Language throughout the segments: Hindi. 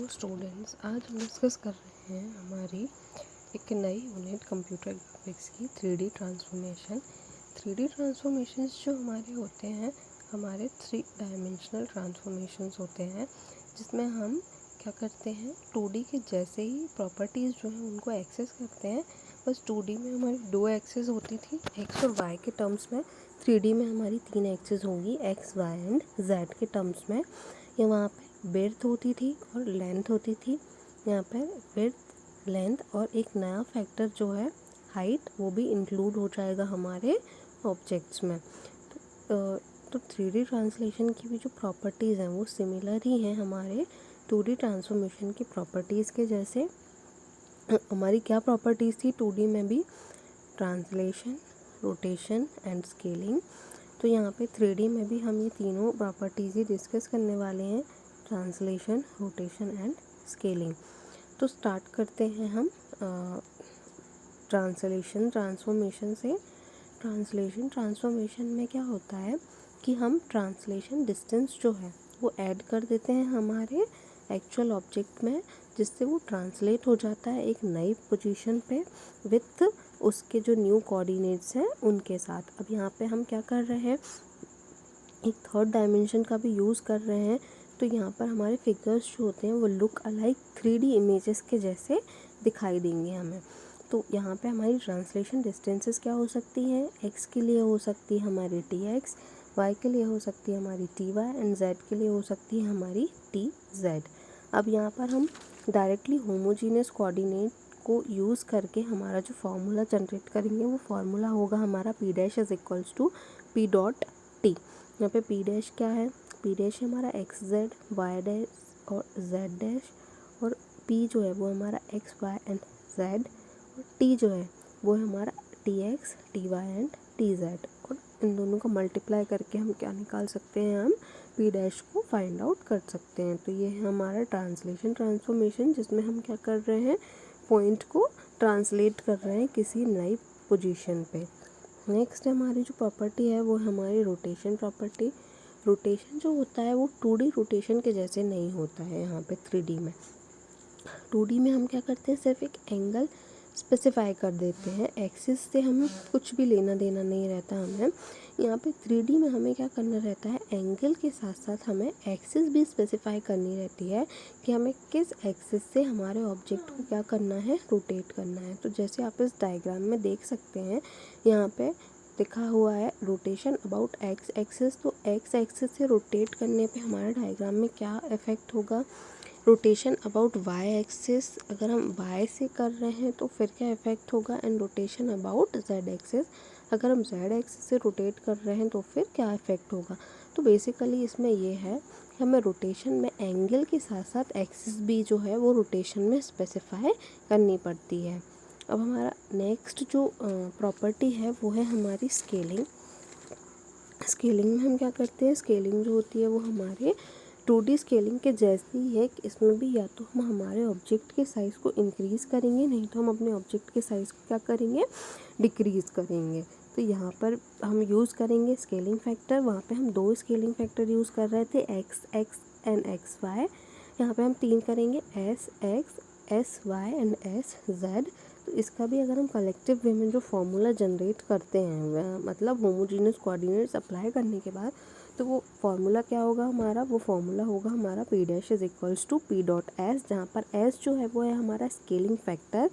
हेलो स्टूडेंट्स, आज हम डिस्कस कर रहे हैं हमारी एक नई यूनिट कंप्यूटर ग्राफिक्स की 3D ट्रांसफॉर्मेशन। 3D ट्रांसफॉर्मेशंस जो हमारे होते हैं, हमारे 3 डायमेंशनल ट्रांसफॉर्मेशंस होते हैं, जिसमें हम क्या करते हैं 2D के जैसे ही प्रॉपर्टीज़ जो हैं उनको एक्सेस करते हैं। बस 2D में हमारी 2 एक्सेस होती थी एक्स और वाई के टर्म्स में, 3D में हमारी 3 एक्सेस होंगी एक्स वाई एंड जेड के टर्म्स में। ये वहाँ पे विड्थ होती थी और लेंथ होती थी। यहाँ पर विड्थ, लेंथ और एक नया फैक्टर जो है हाइट, वो भी इंक्लूड हो जाएगा हमारे ऑब्जेक्ट्स में। तो 3D ट्रांसलेशन की भी जो प्रॉपर्टीज़ हैं वो सिमिलर ही हैं हमारे 2D ट्रांसफॉर्मेशन की प्रॉपर्टीज़ के जैसे। हमारी क्या प्रॉपर्टीज़ थी 2D में भी? Translation, rotation and scaling. तो यहाँ पे 3D में भी हम ये तीनों प्रॉपर्टीज़ ही डिस्कस करने वाले हैं, ट्रांसलेशन, रोटेशन एंड स्केलिंग। तो स्टार्ट करते हैं हम ट्रांसलेशन ट्रांसफॉर्मेशन से। ट्रांसलेशन ट्रांसफॉर्मेशन में क्या होता है कि हम ट्रांसलेशन डिस्टेंस जो है वो ऐड कर देते हैं हमारे एक्चुअल ऑब्जेक्ट में, जिससे वो ट्रांसलेट हो जाता है एक नई पोजीशन पे विथ उसके जो न्यू कोऑर्डिनेट्स हैं उनके साथ। अब यहाँ पे हम क्या कर रहे हैं, एक थर्ड डायमेंशन का भी यूज़ कर रहे हैं। तो यहाँ पर हमारे फिगर्स जो होते हैं वो लुक अलाइक 3D इमेजेस के जैसे दिखाई देंगे हमें। तो यहाँ पे हमारी ट्रांसलेशन डिस्टेंसेस क्या हो सकती हैं? एक्स के लिए हो सकती है हमारी TX, वाई के लिए हो सकती है हमारी TY एंड जेड के लिए हो सकती है हमारी TZ। अब यहाँ पर हम डायरेक्टली होमोजीनियस कोऑर्डिनेट को यूज़ करके हमारा जो फार्मूला जनरेट करेंगे वो फार्मूला होगा हमारा P' is equals to P dot T। यहाँ पे P डैश क्या है? P डैश है हमारा एक्स जेड, वाई डैश और जेड डैश, और P जो है वो हमारा एक्स वाई एंड जेड, और T जो है वो है हमारा TX, TY एंड TZ। और इन दोनों को मल्टीप्लाई करके हम क्या निकाल सकते हैं, हम P डैश को फाइंड आउट कर सकते हैं। तो ये है हमारा ट्रांसलेशन ट्रांसफॉर्मेशन, जिसमें हम क्या कर रहे हैं, पॉइंट को ट्रांसलेट कर रहे हैं किसी नई पोजीशन पे। नेक्स्ट हमारी जो प्रॉपर्टी है वो हमारी रोटेशन प्रॉपर्टी। रोटेशन जो होता है वो 2D रोटेशन के जैसे नहीं होता है यहाँ पे 3D में। 2D में हम क्या करते हैं, सिर्फ एक एंगल स्पेसिफाई कर देते हैं, एक्सिस से हमें कुछ भी लेना देना नहीं रहता हमें। यहाँ पे 3D में हमें क्या करना रहता है, एंगल के साथ साथ हमें एक्सिस भी स्पेसिफाई करनी रहती है कि हमें किस एक्सिस से हमारे ऑब्जेक्ट को क्या करना है, रोटेट करना है। तो जैसे आप इस डायग्राम में देख सकते हैं, यहाँ पे लिखा हुआ है रोटेशन अबाउट एक्स एक्सिस। तो एक्स एक्सिस से रोटेट करने पे हमारे डायग्राम में क्या इफ़ेक्ट होगा, रोटेशन अबाउट वाई एक्सिस अगर हम वाई से कर रहे हैं तो फिर क्या इफ़ेक्ट होगा, and rotation about Z axis अगर हम जेड एक्सिस से रोटेट कर रहे हैं तो फिर क्या इफ़ेक्ट होगा। तो बेसिकली इसमें ये है कि हमें रोटेशन में एंगल के साथ साथ एक्सिस भी जो है वो रोटेशन में स्पेसिफाई करनी पड़ती है। अब हमारा नेक्स्ट जो प्रॉपर्टी है वो है हमारी स्केलिंग। स्केलिंग में हम क्या करते हैं, स्केलिंग जो होती है वो हमारे 2D स्केलिंग के जैसी ही है। इसमें भी या तो हम हमारे ऑब्जेक्ट के साइज़ को इंक्रीज़ करेंगे, नहीं तो हम अपने ऑब्जेक्ट के साइज़ को क्या करेंगे, डिक्रीज़ करेंगे। तो यहाँ पर हम यूज़ करेंगे स्केलिंग फैक्टर। वहाँ पे हम 2 स्केलिंग फैक्टर यूज़ कर रहे थे, X X and X Y. यहाँ पे हम 3 करेंगे, S X, S Y and S Z. तो इसका भी अगर हम कलेक्टिव वे में जो फॉर्मूला जनरेट करते हैं, मतलब होमोजीनियस कोऑर्डिनेट्स अप्लाई करने के बाद, तो वो फार्मूला क्या होगा हमारा, वो फार्मूला होगा हमारा P dash is equals to P dot S, जहाँ पर S जो है वो है हमारा स्केलिंग फैक्टर।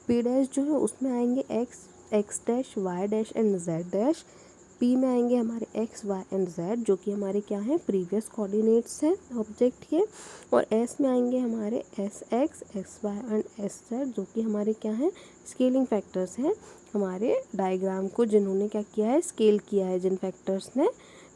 P डैश जो है उसमें आएंगे X, X dash, Y dash and Z dash. P में आएंगे हमारे एक्स, वाई एंड जेड, जो कि हमारे क्या हैं, प्रीवियस कोऑर्डिनेट्स हैं ऑब्जेक्ट के। और S में आएंगे हमारे S X, X Y and S Z, जो कि हमारे क्या हैं, स्केलिंग फैक्टर्स हैं हमारे डायग्राम को, जिन्होंने क्या किया है, स्केल किया है जिन फैक्टर्स ने।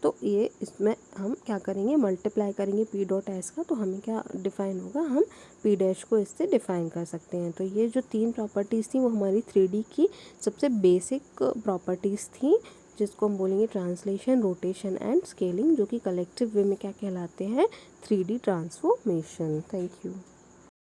तो ये इसमें हम क्या करेंगे, मल्टीप्लाई करेंगे P डॉट एस का, तो हमें क्या डिफ़ाइन होगा, हम P डैश को इससे डिफ़ाइन कर सकते हैं। तो ये जो 3 प्रॉपर्टीज़ थी वो हमारी 3D की सबसे बेसिक प्रॉपर्टीज़ थी, जिसको हम बोलेंगे ट्रांसलेशन, रोटेशन एंड स्केलिंग, जो कि कलेक्टिव वे में क्या कहलाते हैं, 3D ट्रांसफॉर्मेशन। Thank you.